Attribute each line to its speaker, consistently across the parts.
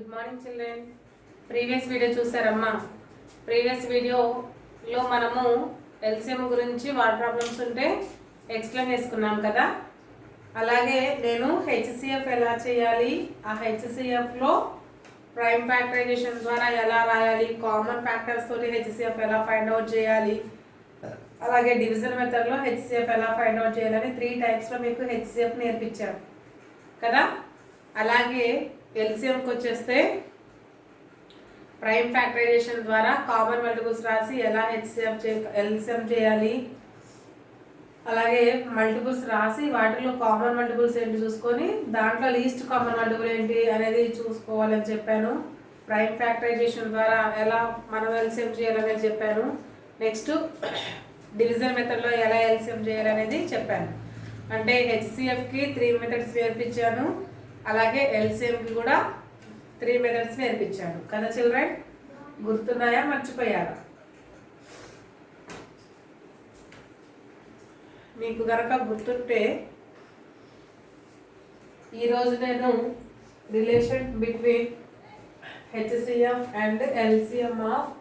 Speaker 1: Good morning children. Previous video చూసారమ్మా. Previous వీడియోలో మనము ఎల్సిఎం గురించి వాట్ ప్రాబ్లమ్స్ ఉంటే ఎక్స్ప్లెయిన్ చేసుకున్నాం కదా. అలాగే నేను హెచ్సిఎఫ్ ఎలా చేయాలి, ఆ హెచ్సిఎఫ్లో ప్రైమ్ ఫ్యాక్టరైజేషన్ ద్వారా ఎలా రాయాలి, కామన్ ఫ్యాక్టర్స్ తోటి హెచ్సిఎఫ్ ఎలా ఫైండ్ అవుట్ చేయాలి, అలాగే డివిజన్ మెథడ్లో హెచ్సిఎఫ్ ఎలా ఫైండ్ అవుట్ చేయాలని 3 టైప్స్లో మీకు హెచ్సిఎఫ్ నేర్పించారు కదా. అలాగే ఎల్సిఎంకి వచ్చేస్తే ప్రైమ్ ఫ్యాక్టరైజేషన్ ద్వారా కామన్ మల్టిపుల్స్ రాసి ఎలా ఎల్సిఎం చేయాలి, అలాగే మల్టిపుల్స్ రాసి వాటిలో కామన్ మల్టిపుల్స్ ఏంటి చూసుకొని దాంట్లో లీస్ట్ కామన్ మల్టిపుల్ ఏంటి అనేది చూసుకోవాలని చెప్పాను. ప్రైమ్ ఫ్యాక్టరైజేషన్ ద్వారా ఎలా మనం ఎల్సిఎం చేయాలనేది చెప్పాను. నెక్స్ట్ డివిజన్ మెథడ్లో ఎలా ఎల్సిఎం చేయాలనేది చెప్పాను. అంటే హెచ్సిఎఫ్కి 3 మెథడ్స్ నేర్పించాను, అలాగే ఎల్సిఎంకి కూడా 3 మెథడ్స్ నేర్పించాను కదా చిల్డ్రన్. గుర్తున్నాయా, మర్చిపోయారా? మీకు కనుక గుర్తుంటే ఈరోజు నేను relation between HCF and LCM of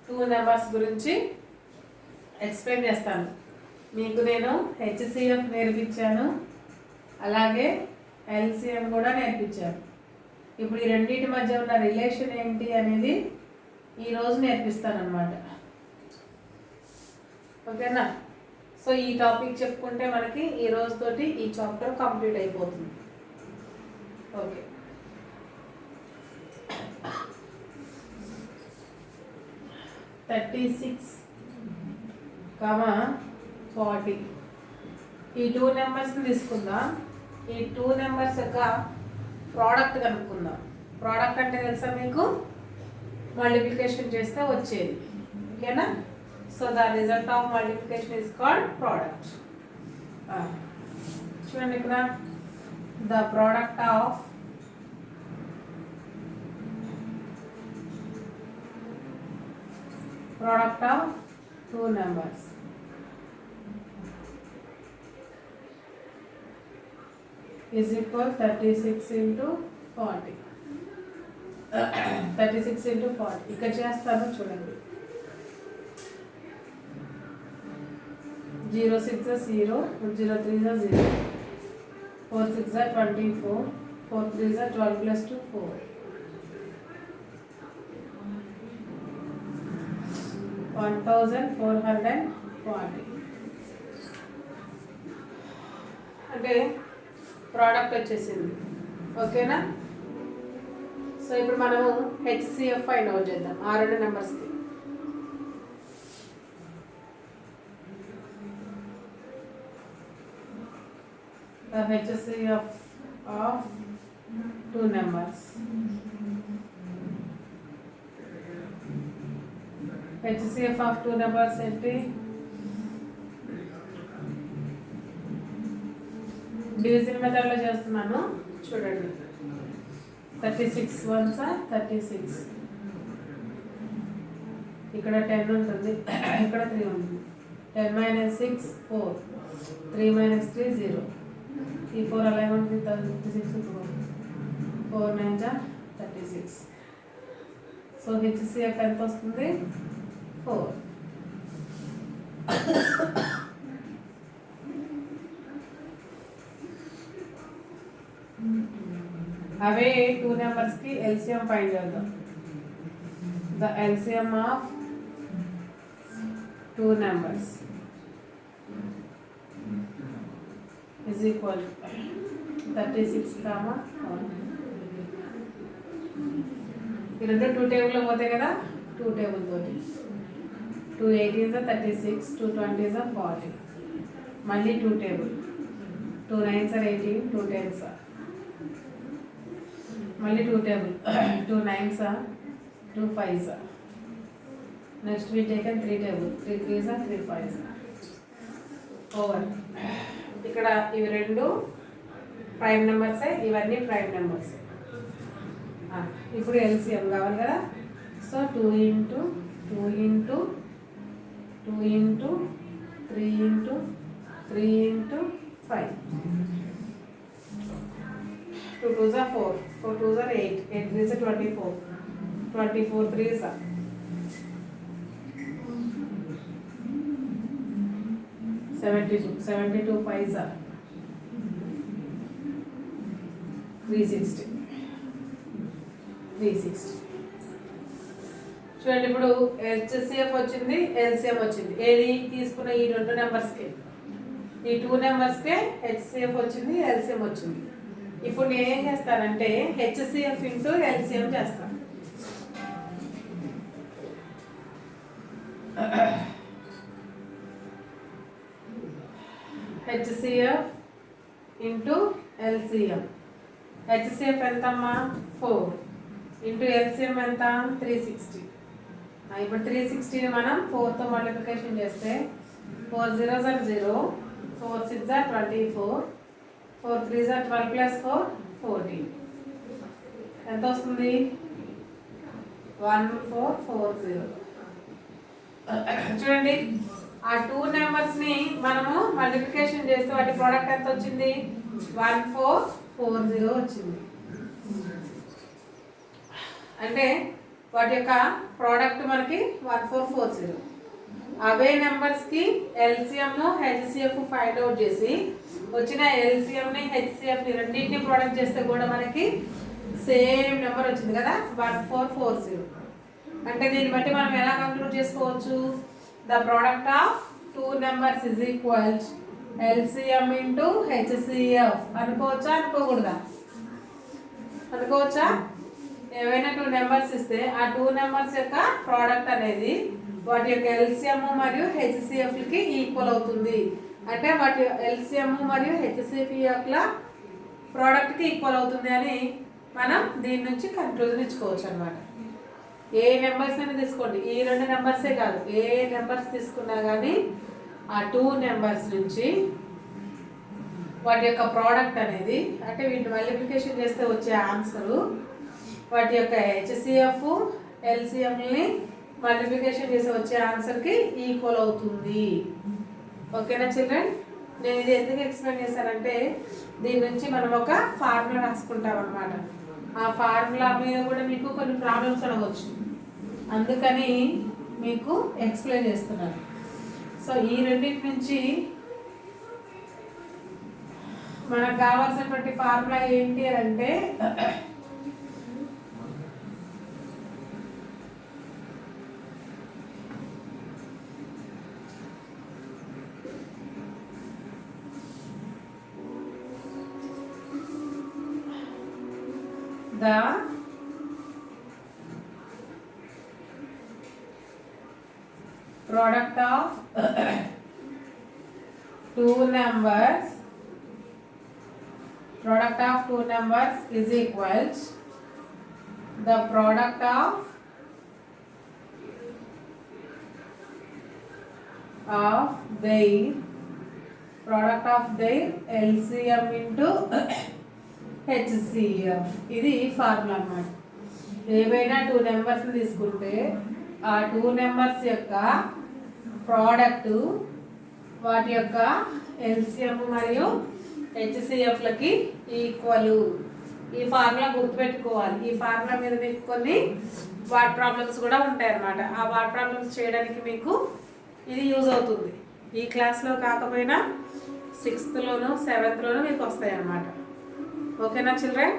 Speaker 1: 2 numbers గురించి ఎక్స్ప్లెయిన్ చేస్తాను. మీకు నేను హెచ్సిఎఫ్ నేర్పించాను, అలాగే ఎల్సిఎం కూడా నేర్పించాను. ఇప్పుడు ఈ రెండింటి మధ్య ఉన్న రిలేషన్ ఏంటి అనేది ఈరోజు నేర్పిస్తాను అన్నమాట. ఓకేనా? సో ఈ టాపిక్ చెప్పుకుంటే మనకి ఈ రోజుతోటి ఈ చాప్టర్ కంప్లీట్ అయిపోతుంది. ఓకే, (36, 40) ఈ 2 నెంబర్స్ని తీసుకుందాం. ఈ 2 నెంబర్స్ యొక్క ప్రోడక్ట్ కనుక్కుందాం. ప్రోడక్ట్ అంటే తెలుసా మీకు? మల్టిప్లికేషన్ చేస్తే వచ్చేది. ఓకేనా? So the result of multiplication is called product. చూడండి ఇక్కడ, the product of product of 2 numbers is equal 36 into 40. 36 into 40 ఇక్కడ చేస్తాను చూడండి. 0 6 0, 0 3 0, 4 6 24, 4 3 12 plus 2 4, 1440. అంటే ప్రోడక్ట్ వచ్చేసింది. ఓకేనా? సో ఇప్పుడు మనము హెచ్సిఎఫ్ ఫైండ్ అవుట్ చేద్దాం ఆ 2 నెంబర్స్కి. The HCF of 2 numbers. HCF of 2 numbers ఏంటి? డివిజన్ మెథడ్లో చేస్తున్నాను చూడండి. 36 ones are 36. ఇక్కడ 10 ఉంటుంది, ఇక్కడ 3 ఉంటుంది. 10 minus 6 4, 3 minus 3 0. ఈ 4 అలా ఉంటుంది, 36 4 9 36. సో హెచ్సిఎఫ్ ఎంత వస్తుంది? 4. అవే 2 నెంబర్స్కి ఎల్సిఎం ఫైండ్ చేద్దాం. The LCM of 2 numbers is equal 36, 4. ఈ రెండు 2 టేబుల్లో పోతాయి కదా, 2 టేబుల్ తోటి 2 18 36, 2 20 40, మళ్ళీ 2 టేబుల్ 2 9 18, 2 10 మళ్ళీ 2 table 2 9 2 5. Next we taken 3 table 3 3 3 5 over. ఇక్కడ ఇవి 2 ప్రైమ్ నెంబర్సే, ఇవన్నీ ప్రైమ్ నెంబర్సే. ఇప్పుడు ఎల్సిఎం కావాలి కదా. So 2 into 2 into 2 into 3 into 3 into 5. 2 2s are 4, 4 2s are 8, 8 3s are 24, 24 3s are 72, 72 5s are 360, 360. చూడండి, ఇప్పుడు హెచ్సిఎఫ్ వచ్చింది, ఎల్సిఎం వచ్చింది. ఏది తీసుకున్న ఈ 2 నెంబర్స్కే, ఈ 2 నెంబర్స్కే హెచ్సిఎఫ్ వచ్చింది, ఎల్సిఎం వచ్చింది. ఇప్పుడు నేనేం చేస్తానంటే హెచ్సిఎఫ్ ఇంటూ ఎల్సిఎం చేస్తాను. HCF into LCM. హెచ్సిఎఫ్ ఎంతమ్మా 4 ఇంటూ ఎల్సిఎం ఎంత 360. ఇప్పుడు 360ని మనం 4తో మల్టిప్లికేషన్ చేస్తే 4 0s are 0, 4 6s are 24, 4 3s are 12 plus 4 14. ఎంత వస్తుంది 1440. చూడండి, ఆ 2 నెంబర్స్ని మనము మల్టిప్లికేషన్ చేస్తే వాటి ప్రోడక్ట్ ఎంత వచ్చింది 1440 వచ్చింది. అంటే వాటి యొక్క ప్రోడక్ట్ మనకి 1440. అవే నెంబర్స్కి ఎల్సిఎం హెచ్సిఎఫ్ ఫైండ్ అవుట్ చేసి వచ్చిన ఎల్సిఎంని హెచ్సిఎఫ్ని రెండింటిని ప్రోడక్ట్ చేస్తే కూడా మనకి సేమ్ నెంబర్ వచ్చింది కదా 1440. అంటే దీన్ని బట్టి మనం ఎలా కంక్లూడ్ చేసుకోవచ్చు, the product of 2 numbers is equal LCM into HCF. అనుకోవచ్చా అనుకోకూడదా? అనుకోవచ్చా? ఏవైనా 2 నెంబర్స్ ఇస్తే ఆ 2 నెంబర్స్ యొక్క ప్రోడక్ట్ అనేది వాటి యొక్క ఎల్సిఎం మరియు హెచ్సిఎఫ్కి ఈక్వల్ అవుతుంది. అంటే వాటి ఎల్సిఎం మరియు హెచ్సిఎఫ్ యొక్క ప్రోడక్ట్కి ఈక్వల్ అవుతుంది అని మనం దీని నుంచి కన్క్లూజన్ ఇచ్చుకోవచ్చు అనమాట. ఏ నెంబర్స్ అయినా తీసుకోండి, ఈ 2 నెంబర్సే కాదు, ఏ నెంబర్స్ తీసుకున్నా కానీ ఆ 2 నెంబర్స్ నుంచి వాటి యొక్క ప్రోడక్ట్ అనేది, అంటే వీటిని మల్టిప్లికేషన్ చేస్తే వచ్చే ఆన్సరు వాటి యొక్క హెచ్సిఎఫ్ ఎల్సిఎంని మల్టిప్లికేషన్ చేసి వచ్చే ఆన్సర్కి ఈక్వల్ అవుతుంది. ఓకేనా చిల్డ్రన్? నేను ఇది ఎందుకు ఎక్స్ప్లెయిన్ చేశానంటే దీని నుంచి మనం ఒక ఫార్ములా రాసుకుంటాం అనమాట. ఆ ఫార్ములా మీద కూడా మీకు కొన్ని ప్రాబ్లమ్స్ అడగవచ్చు, అందుకని మీకు ఎక్స్ప్లెయిన్ చేస్తున్నాను. సో ఈ రెండింటి నుంచి మనకు కావాల్సినటువంటి ఫార్ములా ఏంటి అంటే the product of 2 numbers is equal the product of their LCM into HCF. ఇది ఫార్ములా అన్నమాట. ఏవైనా 2 నెంబర్స్ని తీసుకుంటే ఆ 2 నెంబర్స్ యొక్క ప్రోడక్ట్ వాటి యొక్క ఎల్సిఎం మరియు హెచ్సిఎఫ్లకి ఈక్వల్. ఈ ఫార్ములా గుర్తుపెట్టుకోవాలి. ఈ ఫార్ములా మీద మీకు కొన్ని వాట్ ప్రాబ్లమ్స్ కూడా ఉంటాయి అన్నమాట. ఆ వాట్ ప్రాబ్లమ్స్ చేయడానికి మీకు ఇది యూజ్ అవుతుంది. ఈ క్లాస్లో కాకపోయినా 6th-లోనూ 7th-లోనూ మీకు వస్తాయి అన్నమాట. ఓకేనా చిల్డ్రన్?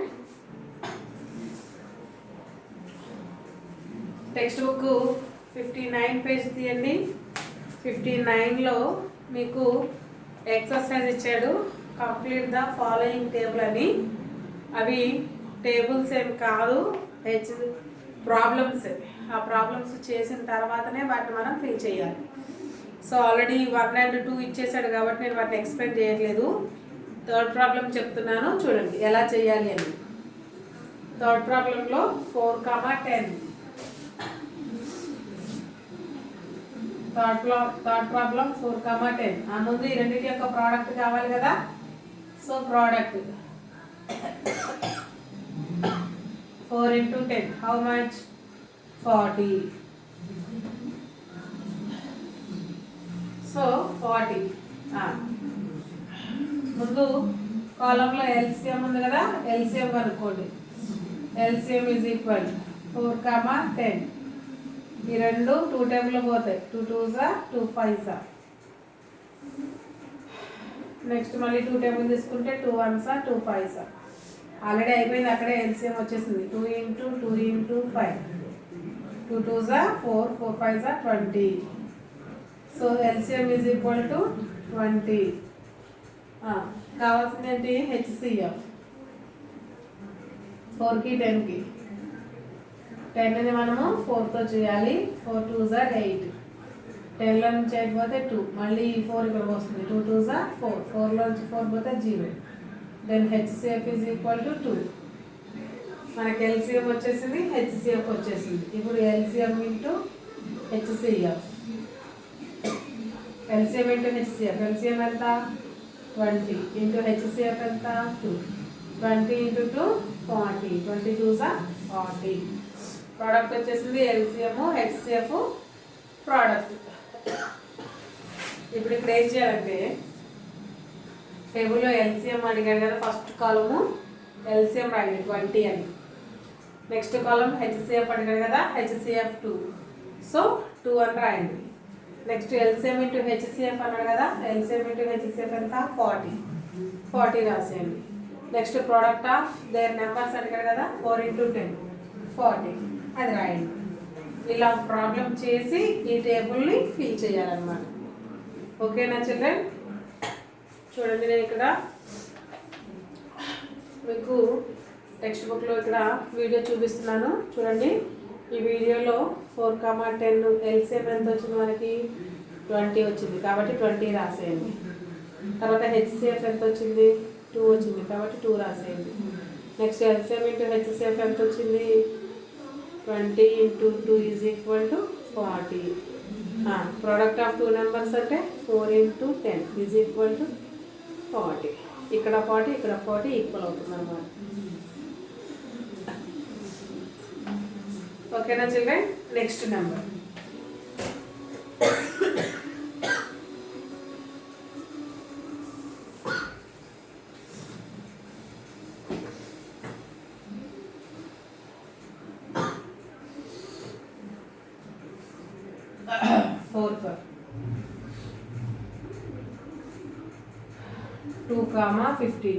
Speaker 1: టెక్స్ట్ బుక్ 59 పేజ్ తీయండి. 59లో మీకు ఎక్సర్సైజ్ ఇచ్చాడు, కంప్లీట్ ద ఫాలోయింగ్ టేబుల్ అని. అవి టేబుల్స్ ఏమి కాదు, ప్రాబ్లమ్స్. ఆ ప్రాబ్లమ్స్ చేసిన తర్వాతనే వాటిని మనం ఫిల్ చేయాలి. సో ఆల్రెడీ 1 and 2 ఇచ్చేసాడు కాబట్టి నేను వాటిని ఎక్స్ప్లెయిన్ చేయట్లేదు. 3rd ప్రాబ్లం చెప్తున్నాను, చూడండి ఎలా చేయాలి అని. 3rd ప్రాబ్లంలో 4, 10. Third problem 4, 10. ఆ ముందు ఈ రెండింటి యొక్క ప్రోడక్ట్ కావాలి కదా. So product 4 into 10 how much 40. So 40. ముందు కాలంలో ఎల్సిఎం ఉంది కదా, ఎల్సిఎం కనుక్కోండి. LCM is equal 4, 10. ఈ రెండు 2 టేబుల్లో పోతాయి. 2 2s 2 5s. నెక్స్ట్ మళ్ళీ 2 టేబుల్ తీసుకుంటే 2 1s 2 5s. ఆల్రెడీ అయిపోయింది, అక్కడే ఎల్సిఎం వచ్చేసింది. 2 × 2 × 5. 2 2s 4, 4 5s 20. So LCM is equal to 20. కావాల్సింది ఏంటి? హెచ్సిఎఫ్. 4కి 10కి 10ని మనము 4తో చేయాలి. 4 2s 8. 10లో నుంచి 8 పోతే 2, మళ్ళీ 4 ఇక్కడ వస్తుంది. 2 2s 4, 4లో నుంచి 4 పోతే 0. Then HCF is equal to 2. మనకి ఎల్సిఎం వచ్చేసింది, హెచ్సిఎఫ్ వచ్చేసింది. ఇప్పుడు LCM into HCF. LCM into HCF. LCM ఎంత? 20 ఇంటూ హెచ్సిఎఫ్ ఎంత? 2. 20 × 2 40. 20 2s 40. ప్రోడక్ట్ వచ్చేసింది ఎల్సిఎం, హెచ్సిఎఫ్ ప్రోడక్ట్. ఇప్పుడు ఇక్కడ ఏం చేయాలంటే, టేబుల్లో ఎల్సిఎం అడిగాడు కదా, ఫస్ట్ కాలము ఎల్సిఎం రాయండి 20 అని. నెక్స్ట్ కాలం హెచ్సిఎఫ్ అడిగాడు కదా, హెచ్సిఎఫ్ 2. సో 2 అని రాయండి. నెక్స్ట్ ఎల్సిఎం ఇంటూ హెచ్సిఎఫ్ అన్నాడు కదా, ఎల్సిఎం ఇంటూ హెచ్సిఎఫ్ ఎంత? 40. 40 రాసేయండి. Next product of their numbers అడిగాడు కదా, 4 × 10 40. అది రాయండి. ఇలా ప్రాబ్లం చేసి ఈ టేబుల్ని ఫిల్ చేయాలన్నమాట. ఓకేనా చిల్డ్రన్? చూడండి, నేను ఇక్కడ మీకు టెక్స్ట్ బుక్లో ఇక్కడ వీడియో చూపిస్తున్నాను. చూడండి, ఈ వీడియోలో 4, 10 ఎల్సిఎం ఎంత వచ్చింది? మనకి 20 వచ్చింది కాబట్టి 20 రాసేయండి. తర్వాత హెచ్సిఎఫ్ ఎంత వచ్చింది? 2 వచ్చింది కాబట్టి 2 రాసేయండి. నెక్స్ట్ ఎల్సిఎం ఇంటూ హెచ్సిఎఫ్ ఎంత వచ్చింది? 20 × 2 is equal to 40. Product of 2 numbers అంటే 4 × 10 ఈజ్ ఈక్వల్ టు 40. ఇక్కడ 40, ఇక్కడ 40 ఈక్వల్ అవుతుంది అన్నమాట. ఓకేనా children? Next number. Fourth 2, 15.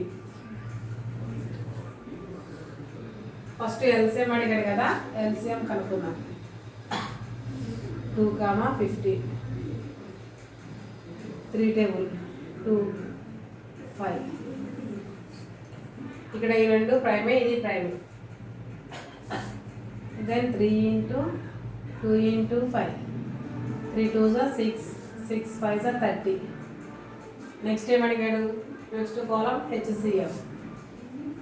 Speaker 1: First LCM అడిగాడు కదా, ఎల్సిఎం కనుక్కున్నాం. 2, 15. 3 టేబుల్ 2 5. ఇక్కడ ఈ రెండు ప్రైమే, ఇది ప్రైమే. దెన్ 3 × 2 × 5. 3 2s 6, 6 5s 30. నెక్స్ట్ ఏం అడిగాడు? నెక్స్ట్ కాలం హెచ్సిఎఫ్.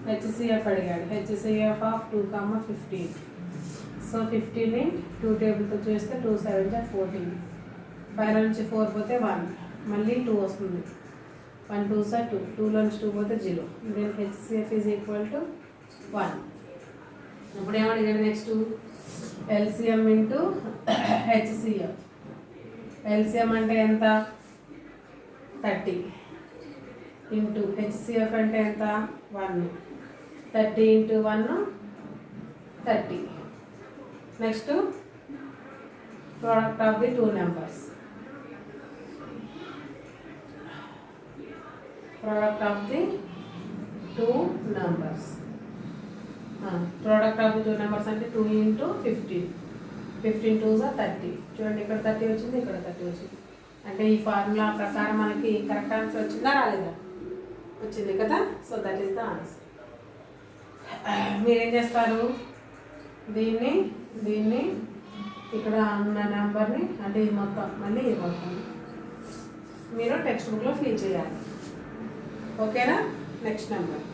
Speaker 1: హెచ్సిఎఫ్ అడిగాడు. HCF of 2, 15. సో 15ని 2 టేబుల్తో చేస్తే 2 7s 14. 5 నుంచి 4 పోతే 1, మళ్ళీ 2 వస్తుంది. 1 2s 2, 2లో నుంచి 2 పోతే 0. Then HCF is equal to 1. ఇప్పుడు ఏమడిగాడు? Next LCM into HCF. LCM అంటే ఎంత? 30 ఇంటూ హెచ్సిఎఫ్ అంటే ఎంత? 1. 30 × 1 30. Next product of the 2 numbers. Product of the 2 numbers. Product of the 2 numbers అంటే 2 × 15. 15 2s 30. చూడండి, ఇక్కడ 30 వచ్చింది, ఇక్కడ 30 వచ్చింది. అంటే ఈ ఫార్ములా ప్రకారం మనకి కరెక్ట్ ఆన్సర్ వచ్చిందా రాలేదా? వచ్చింది కదా. So that is the answer. మీరేం చేస్తారు? దీన్ని దీన్ని ఇక్కడ ఉన్న నెంబర్ని, అంటే ఇది మొత్తం, మళ్ళీ ఇది మొత్తం మీరు టెక్స్ట్ బుక్లో ఫిల్ చేయాలి. ఓకేనా? Next number.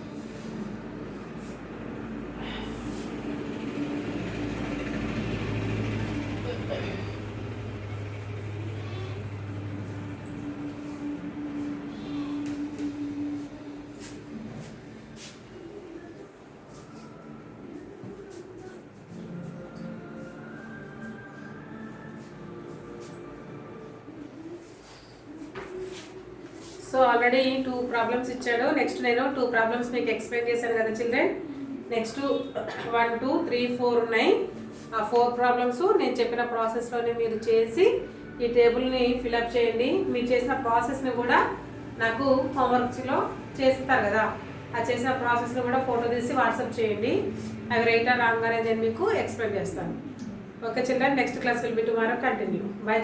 Speaker 1: So so already 2 problems ఇచ్చాడు. నెక్స్ట్ నేను 2 ప్రాబ్లమ్స్ మీకు ఎక్స్ప్లెయిన్ చేశాను కదా చిల్డ్రన్. నెక్స్ట్ 1 2 3 4 ఉన్నాయి. ఆ 4 ప్రాబ్లమ్స్ నేను చెప్పిన ప్రాసెస్లోనే మీరు చేసి ఈ టేబుల్ని ఫిలప్ చేయండి. మీరు చేసిన ప్రాసెస్ని కూడా నాకు హోంవర్క్స్లో చేస్తారు కదా, ఆ చేసిన ప్రాసెస్ని కూడా ఫోటో తీసి వాట్సాప్ చేయండి. అవి రైట్ ఆర్ రాంగ్ అనేది నేను మీకు ఎక్స్ప్లెయిన్ చేస్తాను. Okay children, next class will be tomorrow. Continue. By.